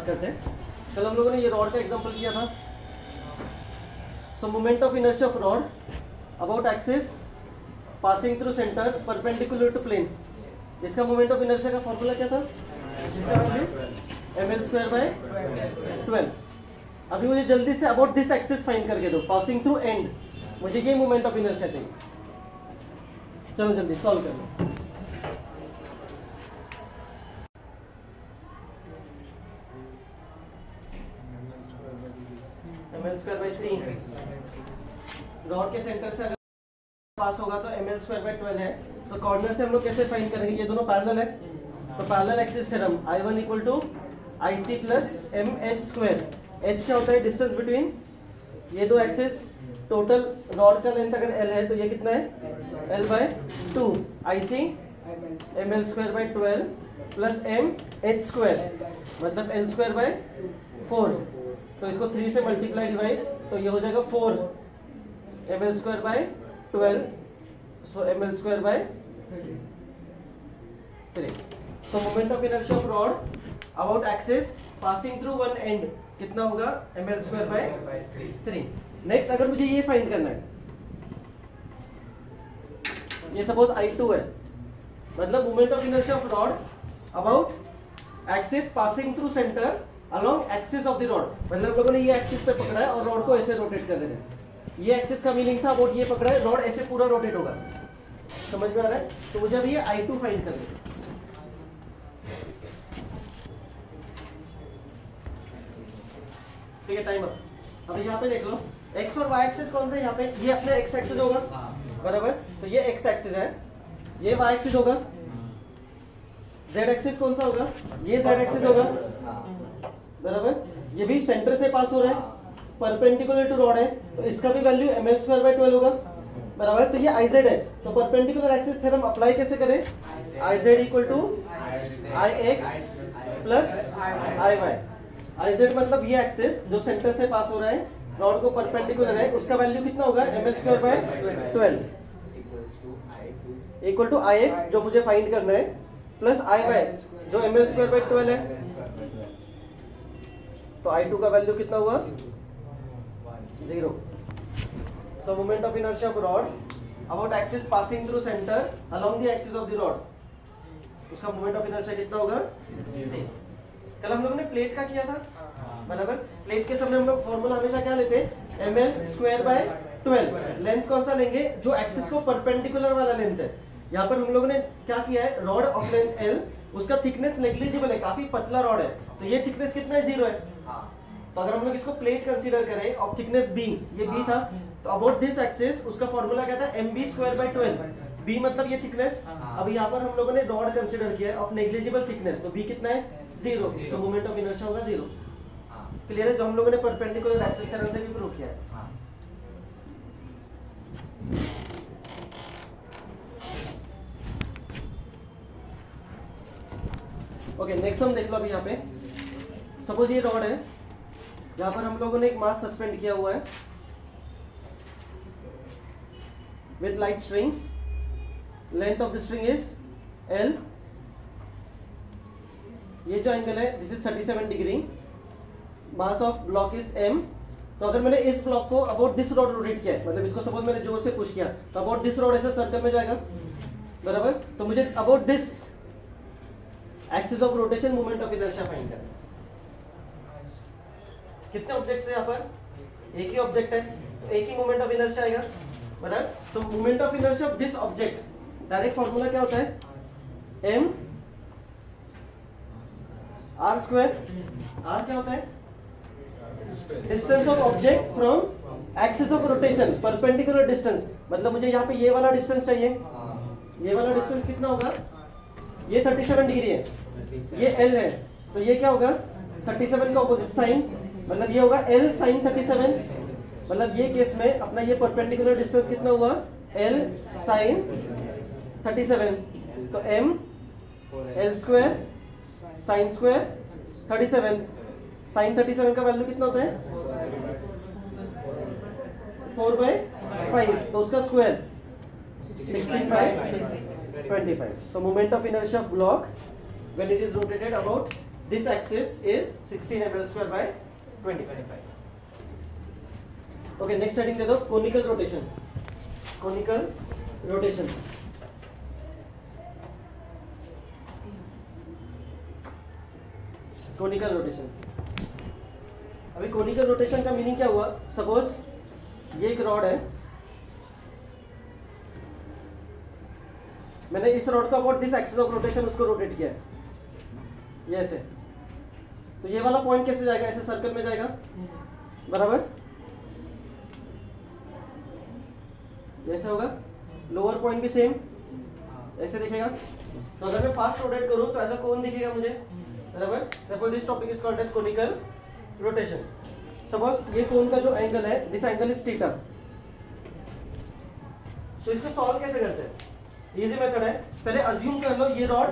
Start करते हैं। कल हम लोगों ने ये रॉड का एग्जांपल किया था। So moment of inertia of rod about axis passing through centre perpendicular to plane. इसका मोमेंट ऑफ इनर्शिया का फॉर्मूला क्या था? ml²/12। अभी मुझे जल्दी say about this axis find करके दो, पासिंग थ्रू एंड। मुझे ये मोमेंट ऑफ इनर्शिया चाहिए। चलो जल्दी सॉल्व कर लो। ml²/3 रॉड के सेंटर से अगर पास होगा तो ml²/12 है। तो कॉर्नर से हम लोग कैसे फाइंड करेंगे? ये दोनों पैरेलल है, तो parallel axis theorem I1 = IC + mh²। h क्या होता है? डिस्टेंस बिटवीन ये दो एक्सिस। टोटल रॉड का लेंथ अगर l है तो ये कितना है? l/2 IC ml²/12 + mh² मतलब l²/4। तो इसको 3 से मल्टीप्लाई डिवाइड, तो ये हो जाएगा 4 ml²/12। सो ml²/3। तो moment of inertia of rod about axis passing through one and कितना होगा? ml²/3। नेक्स्ट अगर मुझे ये फाइंड करना है, ये सपोज I2 है, मतलब moment of inertia of rod about axis passing through centre along axis of the rod. मतलब हम लोगों ने ये एक्सिस पे पकड़ा है और रॉड को ऐसे रोटेट कर देना है। ये एक्सिस का मीनिंग था अबाउट ये पकड़ा है, रॉड ऐसे पूरा रोटेट होगा। समझ में आ रहा है? तो मुझे अभी ये I2 फाइंड करना है। ठीक है, टाइम अप। अब यहाँ पे देख लो x और y एक्सिस कौन सा है? यहाँ पे ये अपने x एक्सिस होगा, बराबर। तो ये x एक्सिस है, ये y एक्सिस होगा। z एक्सिस कौन सा होगा? ये z एक्सिस होगा, बराबर। ये भी सेंटर से पास हो रहा है, परपेंडिकुलर टू रॉड है, तो इसका भी वैल्यू ml²/12 होगा, बराबर। तो ये IZ है, तो परपेंडिकुलर एक्सिस थ्योरम अप्लाई कैसे करें? IZ = IX + IY। IZ मतलब ये एक्सिस जो सेंटर से पास हो रहा है, रॉड को परपेंडिकुलर है, उसका वैल्यू कितना होगा? ml²/12 = IX जो मुझे फाइंड करना है, प्लस IY जो ml²/12 है। तो I2 का वैल्यू कितना हुआ? 0। सो moment of inertia of rod about axis passing through centre along the axis of the rod, उसका मोमेंट ऑफ इनर्शिया कितना होगा? 0। कल हम लोगों ने प्लेट का किया था, बराबर। प्लेट के समय हम लोग फॉर्मूला हमेशा क्या लेते हैं? ml²/12। लेंथ कौन सा लेंगे? जो एक्सिस को परपेंडिकुलर वाला लेंथ है। यहाँ पर हम लोगों ने क्या किया है? रॉड ऑफ लेंथ L, उसका थिकनेस नेग्लिजिबल है, काफी पतला रॉड है, तो ये थिकनेस कितना है? 0 है। तो अगर हम लोग इसको प्लेट कंसीडर करें ऑफ थिकनेस B, ये B था, तो अबाउट दिस एक्सिस उसका फॉर्मूला क्या था? mb²/12। B मतलब ये थिकनेस। अब यहाँ पर हम लोगों ने रॉड कंसीडर किया है ऑफ नेग्लिजिबल थिकनेस, तो B कितना है? 0। सो मोमेंट ऑफ इनर्शिया होगा 0। क्लियर है? जो हम लोगों ने परपेंडिकुलर एक्सिस थ्योरम से भी प्रूव किया है। ओके, नेक्स्ट हम देख लो। अभी यहाँ पे सपोज ये रॉड है, यहाँ पर हम लोगों ने एक मास सस्पेंड किया हुआ है with light strings. Length of the string is L। ये जो एंगल है this is 37 degree. Mass of block is m। तो अगर मैंने इस ब्लॉक को अबाउट दिस रॉड रोटेट किया है, मतलब इसको सपोज मैंने जोर से पुश किया, तो अबाउट दिस रॉड ऐसे सर्कल में जाएगा, बराबर। तो मुझे about this axis of rotation moment of inertia find करना है। कितने ऑब्जेक्ट्स है यहाँ पर? एक ही ऑब्जेक्ट है, तो एक ही मोमेंट ऑफ इनर्शिया आएगा, बराबर। तो moment of inertia of this object, direct formula क्या होता है? m r²। r क्या होता है? Distance of object from axis of rotation, perpendicular distance. मतलब मुझे यहाँ पे ये वाला डिस्टेंस चाहिए, ये वाला डिस्टेंस कितना होगा? ये 37 डिग्री है, ये L है, तो ये क्या होगा? 37 का ऑपोजिट साइन, मतलब ये होगा L sin 37। मतलब ये केस में अपना ये परपेंडिकुलर डिस्टेंस कितना हुआ? L sin 37। तो m L² sin² 37। sin 37 का वैल्यू कितना होता है? 4/5, तो उसका स्क्वायर 16/25। तो moment of inertia of block when it is rotated about this axis is 16 ml square by 20. Okay, next heading दे दो, conical rotation. Conical rotation. Conical rotation. अभी कोनिकल रोटेशन का मीनिंग क्या हुआ? सपोज ये एक रॉड है, मैंने इस रॉड का about this axis of rotation उसको रोटेट किया है, ये ऐसे. तो ये वाला पॉइंट कैसे जाएगा? ऐसे सर्कल में जाएगा, बराबर. ऐसे होगा. लोअर पॉइंट भी सेम ऐसे दिखेगा. तो अगर मैं फास्ट रोटेट करूं तो ऐसा कोन दिखेगा मुझे, बराबर. therefore this topic is called as conical rotation. Suppose ये कोन का जो एंगल है, दिस एंगल इज थीटा. तो इसको सॉल्व कैसे करते हैं? इजी मेथड है. पहले अज्यूम कर लो ये रॉड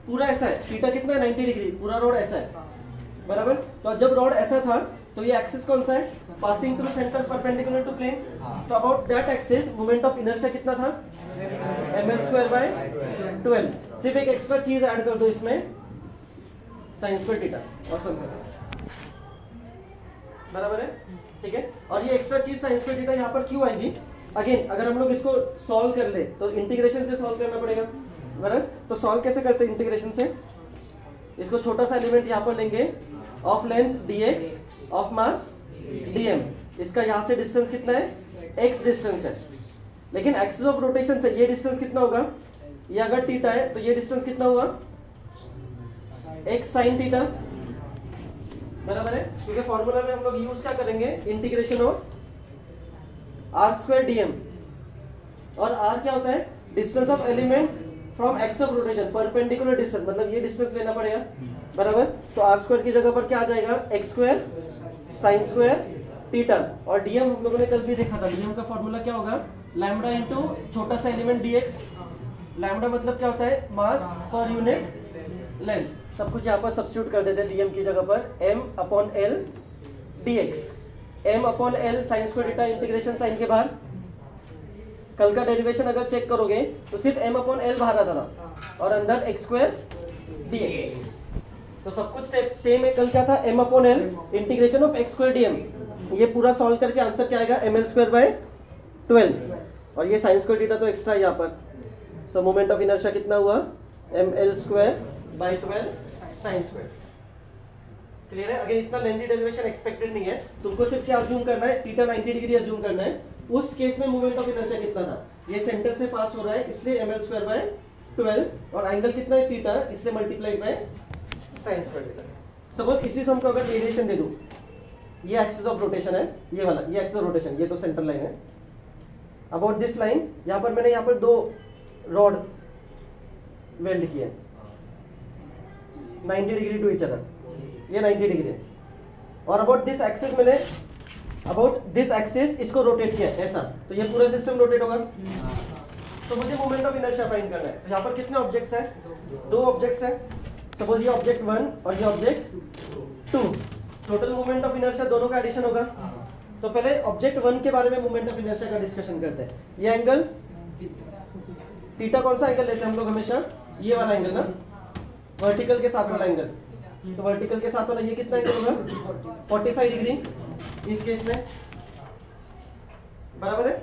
पूरा ऐसा है, थीटा कितना है? 90 डिग्री. पूरा रॉड ऐसा है, बराबर. तो जब रॉड ऐसा था तो ये एक्सिस कौन सा है? Passing through centre perpendicular to plane. तो about that axis moment of inertia कितना था? ml square by 12. सिर्फ एक एक्स्ट्रा चीज ऐड कर दो इसमें, sin स्क्वायर थीटा और समथिंग, बराबर है. ठीक है. और ये एक्स्ट्रा चीज sin स्क्वायर थीटा यहाँ पर क्यों आएगी? अगेन अगर हम लोग इसको सॉल्व कर ले तो इंटीग्रेशन से सॉल्व करना पड़ेगा, बराबर. तो सॉल्व कैसे करते हैं इंटीग्रेशन से? इसको छोटा सा एलिमेंट यहाँ पर लेंगे, of length dx, of mass dm. इसका यहाँ से डिस्टेंस कितना है? x डिस्टेंस है. लेकिन एक्सिस ऑफ रोटेशन से ये डिस्टेंस कितना होगा? ये अगर थीटा है तो ये डिस्टेंस कितना हुआ? x sin थीटा, बराबर है. क्योंकि फॉर्मूला में हम लोग यूज क्या करेंगे? Integration of r square dm. और r क्या होता है? Distance of element from axis of rotation, perpendicular distance, मतलब ये डिस्टेंस लेना पड़ेगा, बराबर. तो r स्क्वायर की जगह पर क्या आ जाएगा? x square sin square theta. और dm हम लोगों ने कल भी देखा था, dm का फॉर्मूला क्या होगा? लैम्बडा इनटू छोटा सा एलिमेंट dx. लैम्बडा मतलब क्या होता है? मास पर यूनिट लेंथ. सब कुछ यहाँ पर सब्स्टिट्यूट कर देते हैं dm की जगह पर, m/l dx. m/l sin square theta, integration sine के बाहर. कल का डेरिवेशन अगर चेक करोगे तो सिर्फ m/l बाहर आता था और अंदर x स्क्वायर dx. तो सब कुछ स्टेप सेम है. कल क्या था? m/l integration of x square dm. ये पूरा सॉल्व करके आंसर क्या आएगा? ml square by 12. और ये साइन स्क्वायर थीटा तो एक्स्ट्रा यहाँ पर. सो मोमेंट ऑफ इनर्शिया कितना हुआ? ml square by 12 sine square. Clear है? अगर इतना लेंथी डेरिवेशन एक्सपेक्टेड नहीं है, तुमको सिर्फ क्या अज्यूम करना है? थीटा 90 डिग्री अज्यूम करना है. उस केस में मोमेंट ऑफ इनर्शिया कितना था? ये सेंटर से पास हो रहा है इसलिए ml स्क्वायर बाय 12. और एंगल कितना है? थीटा, इसलिए multiply by sine square theta. Suppose इसी सम को अगर वेरिएशन दे दूं, ये एक्सिस ऑफ रोटेशन है, ये वाला, ये एक्सिस ऑफ रोटेशन, ये तो सेंटर लाइन है. अबाउट दिस लाइन यहाँ पर मैंने यहाँ पर दो रॉड वेल्ड किए 90 डिग्री टू ईच अदर. ये 90 डिग्री है. और अबाउट दिस एक्सिस मैंने, अबाउट दिस एक्सिस इसको रोटेट किया ऐसा. तो ये पूरा सिस्टम रोटेट होगा. तो मुझे मोमेंट ऑफ इनर्शिया फाइंड करना है. यहाँ पर कितने ऑब्जेक्ट्स हैं? दो ऑब्जेक्ट्स हैं. सपोज ये ऑब्जेक्ट 1 और ये object 2. Total moment of inertia दोनों का एडिशन होगा. तो पहले ऑब्जेक्ट 1 के बारे में मोमेंट ऑफ इनर्शिया का डिस्कशन करते हैं. ये एंगल थीटा, कौन सा एंगल लेते हैं हम लोग हमेशा? ये वाला एंगल ना, वर्टिकल के साथ वाला एंगल. तो वर्टिकल के साथ वाला ये कितना एंगल होगा? 45 डिग्री इस केस में, बराबर है.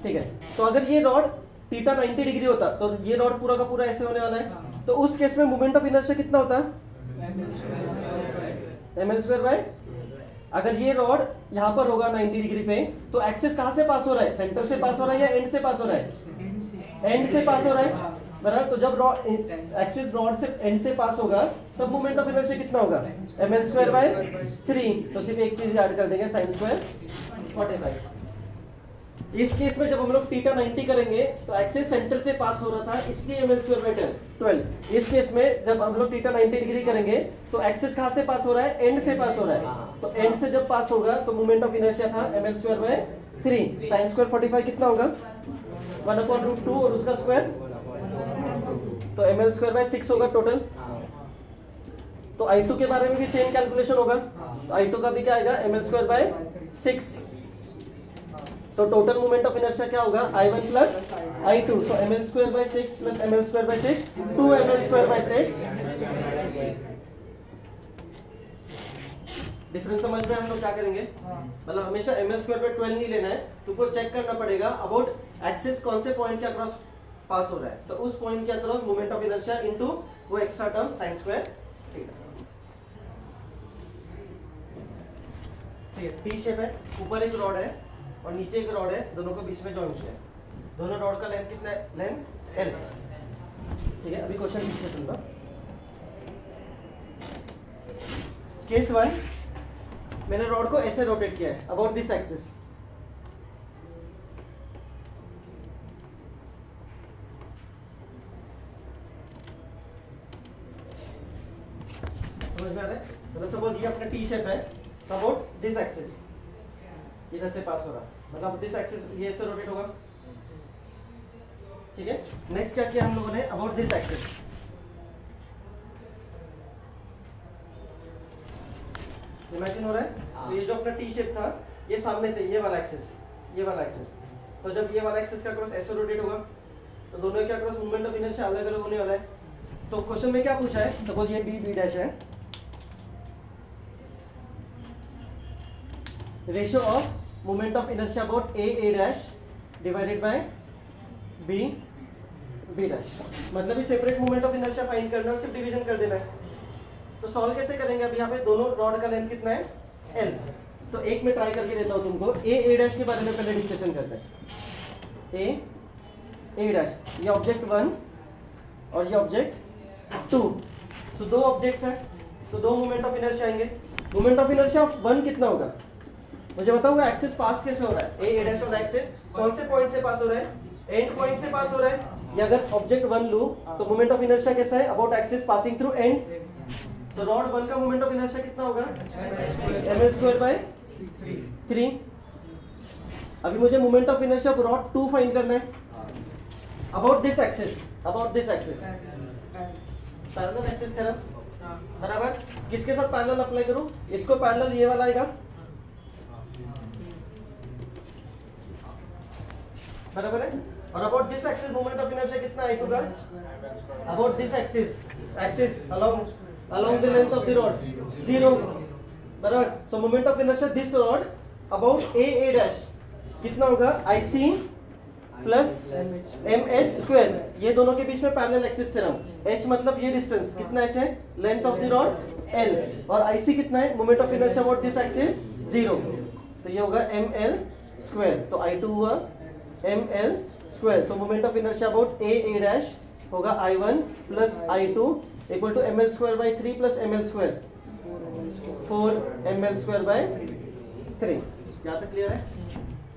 ठीक है. तो अगर ये रॉड थीटा 90 डिग्री होता तो ये रॉड पूरा का पूरा ऐसे होने वाला है. तो उस केस में मोमेंट ऑफ इनर्शिया कितना होता? ml square bye. अगर ये रॉड यहाँ पर होगा 90 डिग्री पे, तो एक्सिस कहाँ से पास हो रहा है? सेंटर से पास हो रहा है या एंड से पास हो रहा है? एंड से पास हो रहा है, बराबर. तो जब रॉड एक्सिस रॉड से एंड से पास होगा तब मोमेंट ऑफ इनर्शिया कितना होगा? ml square by 3. तो सिर्फ एक चीज ऐड कर देंगे, sin स्क्वायर 45. इस केस में जब हम लोग थीटा 90 करेंगे तो एक्सिस सेंटर से पास हो रहा था, इसलिए ml स्क्वायर बाय 12. इस केस में जब हम लोग थीटा 90 डिग्री करेंगे तो एक्सिस कहाँ से पास हो रहा है? एंड से पास हो रहा है. तो एंड से जब पास होगा तो मोमेंट ऑफ इनर्शिया था ml square by 3. sin square 45 कितना होगा? 1/√2 और उसका स्क्वायर, तो ml स्क्वायर बाय 6 होगा टोटल. तो I2 के बारे में भी सेम कैलकुलेशन होगा. तो I2 का भी क्या आएगा? ml square bye 6. तो टोटल मोमेंट ऑफ इनर्शिया क्या होगा? I1 plus I2. सो ml square bye 6 plus ml square bye 6, 2 ml square bye 6 difference समझ में हम लोग क्या करेंगे, मतलब हमेशा ml स्क्वायर पे 12 नहीं लेना है, तुमको चेक करना पड़ेगा अबाउट एक्सिस कौन से पॉइंट के अक्रॉस पास हो रहा है, तो उस पॉइंट के across moment of inertia into वो extra term sine square theta. ठीक है, टी शेप है, ऊपर एक रॉड है और नीचे एक रॉड है, दोनों के बीच में जॉइंट है, दोनों रॉड का लेंथ कितना है, लेंथ एल। ठीक है, अभी क्वेश्चन लिखते सुनना। केस 1, मैंने रॉड को ऐसे रोटेट किया है अबाउट दिस एक्सिस, समझ में आ रहा है? मतलब सपोज ये अपना टी शेप है, अबाउट दिस एक्सिस इधर से पास हो रहा, मतलब दिस एक्सिस ये ऐसे रोटेट होगा। ठीक है, नेक्स्ट क्या किया हम लोगों ने, अबाउट दिस एक्सिस, इमेजिन हो रहा है, तो ये जो अपना टी शेप था, ये सामने से ये वाला एक्सिस, ये वाला एक्सिस, तो जब ये वाला एक्सिस का क्रॉस ऐसे रोटेट होगा तो दोनों का क्रॉस मूवमेंट ऑफ इनर्शिया अलग अलग होने वाला है। तो क्वेश्चन में क्या पूछा है, सपोज ये बी डैश है, ratio of moment of inertia about A dash divided by B dash, मतलब ये separate moment of inertia find करना है और सिर्फ डिवीजन कर देना है। तो सॉल्व कैसे करेंगे, अब यहाँ पे दोनों रॉड का लेंथ कितना है, एल। तो एक में ट्राई करके देता हूँ तुमको, ए डैश के बारे में पहले डिस्कशन करते हैं। ए डैश, ये ऑब्जेक्ट 1 और ये ऑब्जेक्ट 2, तो दो ऑब्जेक्ट्स हैं, तो दो मोमेंट ऑफ इनर्शिया आएंगे। मोमेंट ऑफ इनर्शिया ऑफ 1 कितना होगा, मुझे बताओ, वो एक्सिस पास कैसे हो रहा है, ए डैश और एक्सिस कौन से पॉइंट से पास हो रहा है, एंड पॉइंट से पास हो रहा है। या अगर ऑब्जेक्ट 1 लूं तो मोमेंट ऑफ इनर्शिया कैसा है, about axis passing through and, तो रॉड 1 का मोमेंट ऑफ इनर्शिया कितना होगा, ml स्क्वायर बाय 3। अभी मुझे moment of inertia of rod 2 find करना है, about this axis, parallel axis theorem बराबर। किसके साथ पैरेलल अप्लाई करूं, इसको पैरेलल ये वाला आएगा बराबर है, और about this axis moment of inertia कितना है, 2 का, about this axis along the length of the rod 0 बराबर। सो moment of inertia this rod about A dash कितना होगा, IC प्लस MH स्क्वायर, ये दोनों के बीच में पैरेलल एक्सिस थ्योरम, H मतलब ये डिस्टेंस कितना H है, length of the rod L, और IC कितना है, moment of inertia about this axis 0, तो ये होगा ML स्क्वायर, तो I2 हुआ ML square. So moment of inertia about A dash होगा I1 plus I2 equal to ml square by 3 plus ml square, 4 ml square by 3। यहाँ तक clear है,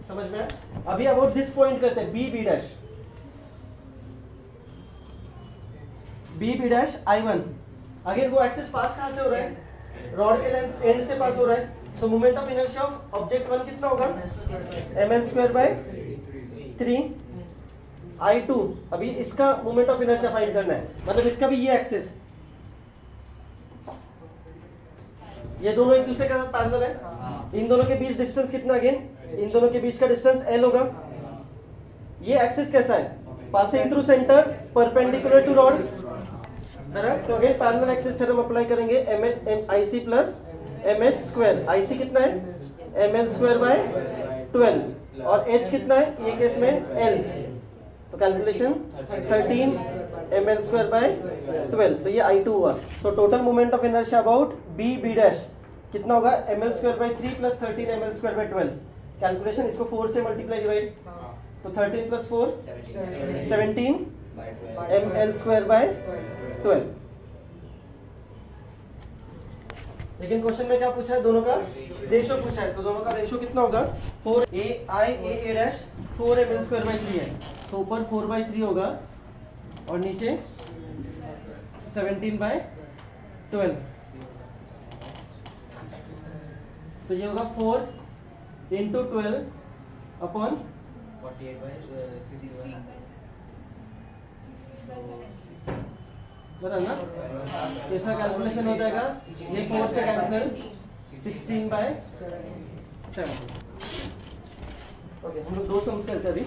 समझ में आया? अभी अबाउट दिस पॉइंट करते हैं, बी डैश I1, अगेन वो एक्सिस पास कहाँ से हो रहा है, रॉड के लेंथ एंड से पास हो रहा है। सो moment of inertia of object 1 कितना होगा, ml स्क्वायर बाय 3 I2। अभी इसका मोमेंट ऑफ इनर्शिया फाइंड करना है, मतलब इसका भी ये एक्सिस, ये दोनों एक दूसरे के साथ पैरेलल है, इन दोनों के बीच डिस्टेंस कितना, अगेन इन दोनों के बीच का डिस्टेंस L होगा। ये एक्सिस कैसा है, passing through centre perpendicular to rod बराबर, तो again parallel axis theorem apply करेंगे, IC plus MH square, IC कितना है, ML स्क्वायर बाय 12, और H कितना है ये केस में L, तो कैलकुलेशन 13 ml स्क्वायर बाय 12, तो ये I2 हुआ। So total moment of inertia about B dash कितना होगा, ml square by 3 plus 13 ml square by 12, calculation इसको 4 से मल्टीप्लाई डिवाइड, तो 13 प्लस 4 17 ml स्क्वायर बाय 12। लेकिन क्वेश्चन में क्या पूछा है, दोनों का रेशियो पूछा है, तो दोनों का रेशियो कितना होगा, 4 a dash 4 ml square by 3 है, तो ऊपर 4 बाय 3 होगा और नीचे 17 बाय 12, तो ये होगा 4 इंटू 12 अपॉन 48 बाय 16 बराबर ना, इसका कैलकुलेशन हो जाएगा, ये 4 से कैंसिल 16 बाय 7। ओके, हम लोग दो सम्स करते हैं अभी।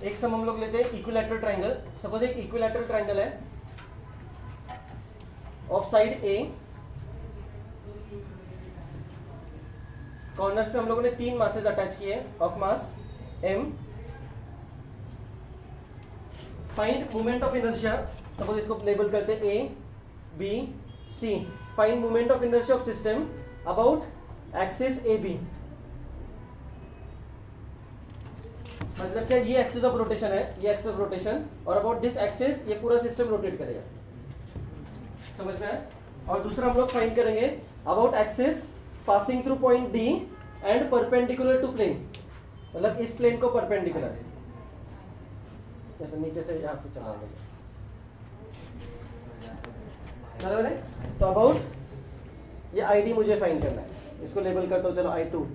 एक सम हम लोग लेते हैं इक्विलैटरल ट्रायंगल। सपोज एक इक्विलैटरल ट्रायंगल है ऑफ साइड ए कॉर्नर्स पे हम लोगों ने 3 मासेस अटैच किए of mass m। Find moment of inertia, suppose इसको लेबल करते हैं a b c। Find moment of inertia of system about axis ab। मतलब क्या, ये एक्सिस ऑफ रोटेशन है, ये एक्सिस ऑफ रोटेशन, और अबाउट दिस एक्सिस ये पूरा सिस्टम रोटेट करेगा। समझ में आया? और दूसरा हम लोग फाइंड करेंगे about axis passing through point D and perpendicular to plane, मतलब इस प्लेन को परपेंडिकुलर, जैसे नीचे से यहां से चला गया, बराबर है। तो अबाउट ये आईडी मुझे फाइंड करना है, इसको लेबल करता हूं, चलो I2।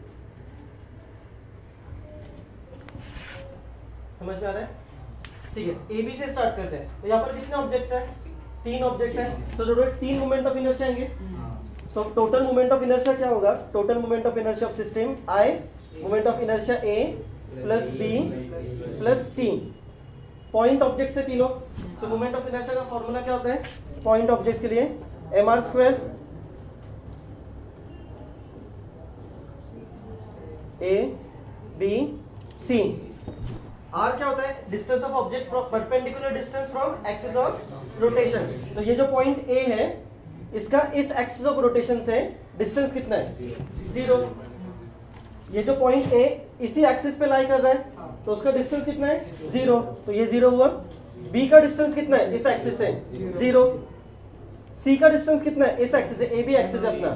समझ में आ रहा है? ठीक है, ए बी से स्टार्ट करते हैं। तो यहाँ पर कितने ऑब्जेक्ट्स हैं? 3 ऑब्जेक्ट्स हैं। So total 3 moment of inertia आएंगे। So total moment of inertia क्या होगा? Total moment of inertia of system I, moment of inertia A plus B plus C, point object से तीनों। सो मोमेंट ऑफ इनर्शिया का formula क्या होता है point objects के लिए? mr² A B C. r क्या होता है? Distance of object from perpendicular distance from axis of rotation. तो ये जो पॉइंट a है, इसका इस एक्सिस ऑफ रोटेशन से डिस्टेंस कितना है? 0। ये जो पॉइंट a इसी एक्सिस पे लाई कर रहा है, तो उसका डिस्टेंस कितना है? 0। तो ये 0 हुआ। b का डिस्टेंस कितना है इस एक्सिस से? 0। c का डिस्टेंस कितना है इस एक्सिस से? a b एक्सिस है अपना,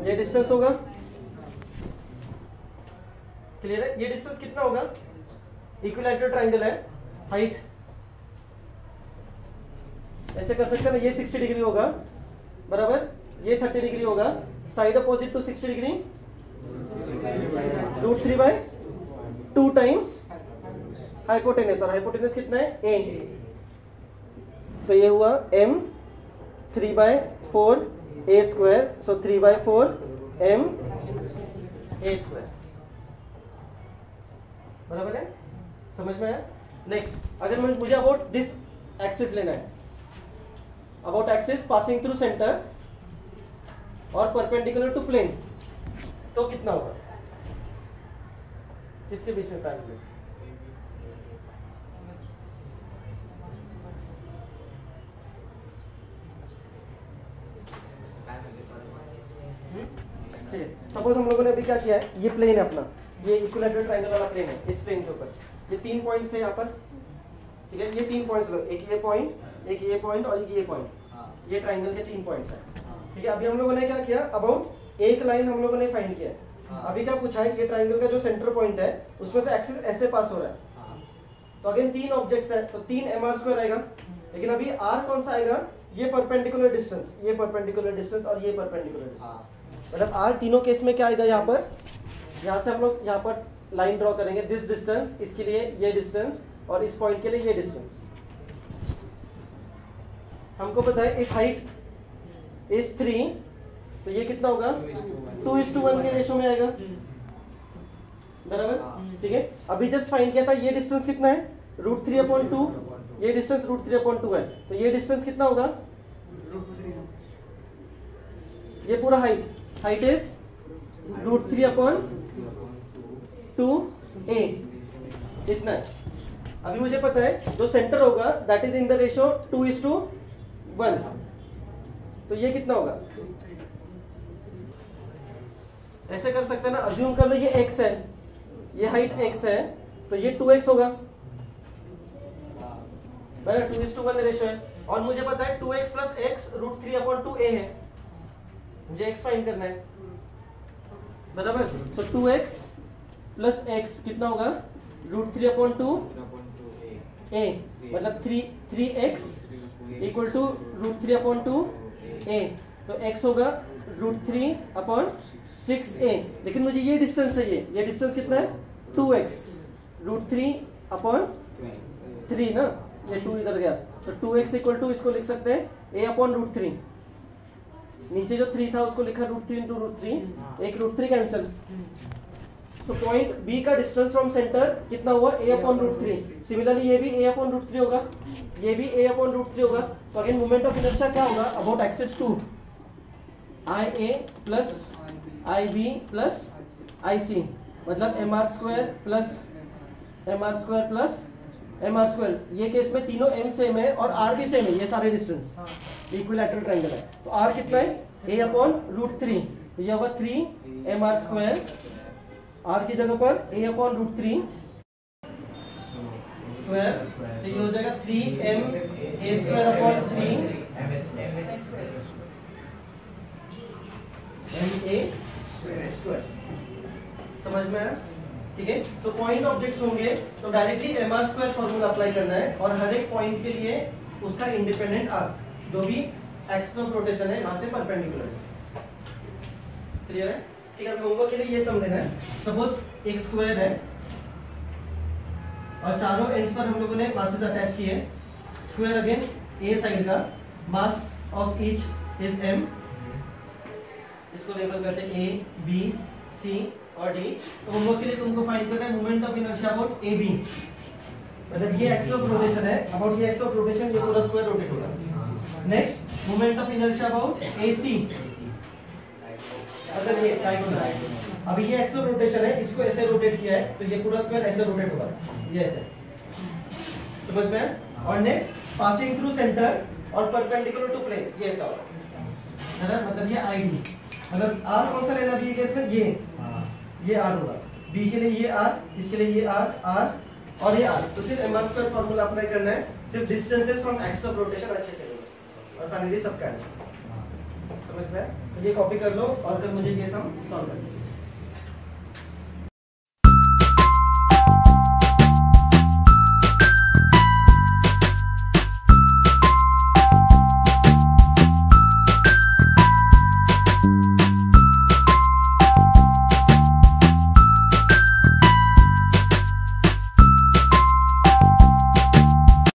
ये डिस्टेंस होगा। क्लियर है? ये डिस्टेंस कितना होगा? इक्विलैटरल ट्रायंगल है, हाइट ऐसे कर सकते हैं ना, ये 60 डिग्री होगा, बराबर, ये 30 डिग्री होगा, side opposite to 60 degree √3/2 times hypotenuse. और हाइपोटेनस कितना है? a। तो ये हुआ m 3/4 a², सो 3/4 m a², बराबर है? समझ में आया? नेक्स्ट, अगर मुझे अबाउट दिस एक्सिस लेना है, about axis passing through centre और परपेंडिकुलर टू प्लेन, तो कितना होगा? किसके बीच में पैरेलल एक्सिस? ठीक है, सपोज हम लोगों ने अभी क्या किया है, ये प्लेन है अपना, ये इक्विलैटरल ट्रायंगल वाला प्लेन है, इस प्लेन के ऊपर ये 3 पॉइंट्स थे यहाँ पर, ठीक है, ये 3 पॉइंट्स लो, एक ये पॉइंट, एक ये पॉइंट और एक ये पॉइंट, ये ट्रायंगल के 3 पॉइंट्स हैं, ठीक है। अभी हम लोगों ने क्या किया, अबाउट एक लाइन हम लोगों ने फाइंड किया है। अभी क्या पूछा है, ये ट्रायंगल का जो सेंटर पॉइंट है उसमें से एक्सिस ऐसे पास हो रहा है, तो अगेन 3 ऑब्जेक्ट्स है, तो 3 mr² आएगा। लेकिन अभी r कौन सा आएगा? ये परपेंडिकुलर डिस्टेंस, ये परपेंडिकुलर डिस्टेंस और ये परपेंडिकुलर डिस्टेंस, मतलब r तीनों केस में क्या आएगा? यहाँ पर, यहाँ से हम लोग यहाँ पर लाइन ड्रॉ करेंगे, दिस डिस्टेंस, इसके लिए ये डिस्टेंस और इस पॉइंट के लिए ये डिस्टेंस। हमको पता है इफ हाइट इज 3, तो ये कितना होगा? 2:1 के रेशो में आएगा, बराबर, ठीक है। अभी जस्ट फाइंड किया था, ये डिस्टेंस कितना है? √3/2, ये डिस्टेंस √3/2 है, तो ये डिस्टेंस कितना होगा? ये पूरा हाइट इज √3/2a, इतना है। अभी मुझे पता है जो सेंटर होगा that is in the ratio 2:1, तो ये कितना होगा? ऐसे कर सकते हैं ना, अज्यूम कर लो ये x है, ये हाइट x है, तो ये 2x होगा, 2:1 रेशो है। और मुझे पता है 2x + x √3/2a है, मुझे x फाइंड करना है, बराबर। सो 2x + x कितना होगा? √3/2a, मतलब 3x = √3/2a, तो x होगा √3/6a। लेकिन मुझे ये डिस्टेंस चाहिए, ये डिस्टेंस कितना है? 2x √3/3 ना, ये 2 इधर गया, तो 2x = इसको लिख सकते हैं a/√3, नीचे जो 3 था उसको लिखा √3 × √3, एक √3 कैंसिल। सो पॉइंट B का डिस्टेंस फ्रॉम सेंटर कितना हुआ? a/√3। सिमिलरली ये भी a/√3 होगा, ये भी a/√3 होगा। तो अगेन मोमेंट ऑफ इनर्शिया क्या होगा? About axis 2 IA + I B plus I C, मतलब m are square plus m are square plus m are square. ये केस में तीनों एम सेम है और आर भी सेम है, ये सारे डिस्टेंस इक्विलैटरल ट्रायंगल है। तो आर कितना है, a अपॉन रूट 3, तो ये होगा 3 एम आर स्क्वायर, आर की जगह पर a अपॉन रूट 3 स्क्वायर, तो ये हो जाएगा 3m a square upon 3 m a square. समझ में आया? ठीक है। तो पॉइंट ऑब्जेक्ट्स होंगे तो directly M are square formula apply करना है और हर एक पॉइंट के लिए उसका इंडिपेंडेंट आर्क जो भी एक्सिस ऑफ रोटेशन है वहां से परपेंडिकुलर है। क्लियर है? ठीक है। होमवर्क के लिए ये समझना है, सपोज एक स्क्वायर है और चारों एंड्स पर हम लोगों ने मासेस अटैच किए। स्क्वायर अगेन ए साइड का mass of each is m, इसको लेबल करते हैं ए बी सी और डी। तो होमवर्क के लिए तुमको फाइंड करना है moment of inertia about A B, मतलब ये एक्सिस ऑफ रोटेशन है, अबाउट ये एक्सिस ऑफ रोटेशन, ये पूरा स्क्वायर रोटेट होगा। Next moment of inertia about A C, मतलब ये डायगोनल है। अभी ये एक्सिस ऑफ रोटेशन है, इसको ऐसे रोटेट किया है तो ये पूरा स्क्वायर ऐसे रोटेट होगा, ये ऐसे। समझ में? और नेक्स्ट पासिंग थ्रू सेंटर और परपेंडिकुलर टू प्लेन, ये ऐसा होगा है ना, मतलब ये आईडी, मतलब आर कौन सा लेना बी केस में, ये आर होगा, बी के लिए ये आर, इसके लिए ये आर, आर और ये आर। तो सिर्फ M are square formula apply करना है, सिर्फ distances from axis of rotation अच्छे से लेना और फाइनली सब कैंसिल। समझ में? तो ये कॉपी कर लो और फिर मुझे ये सम सॉल्व कर दीजिए।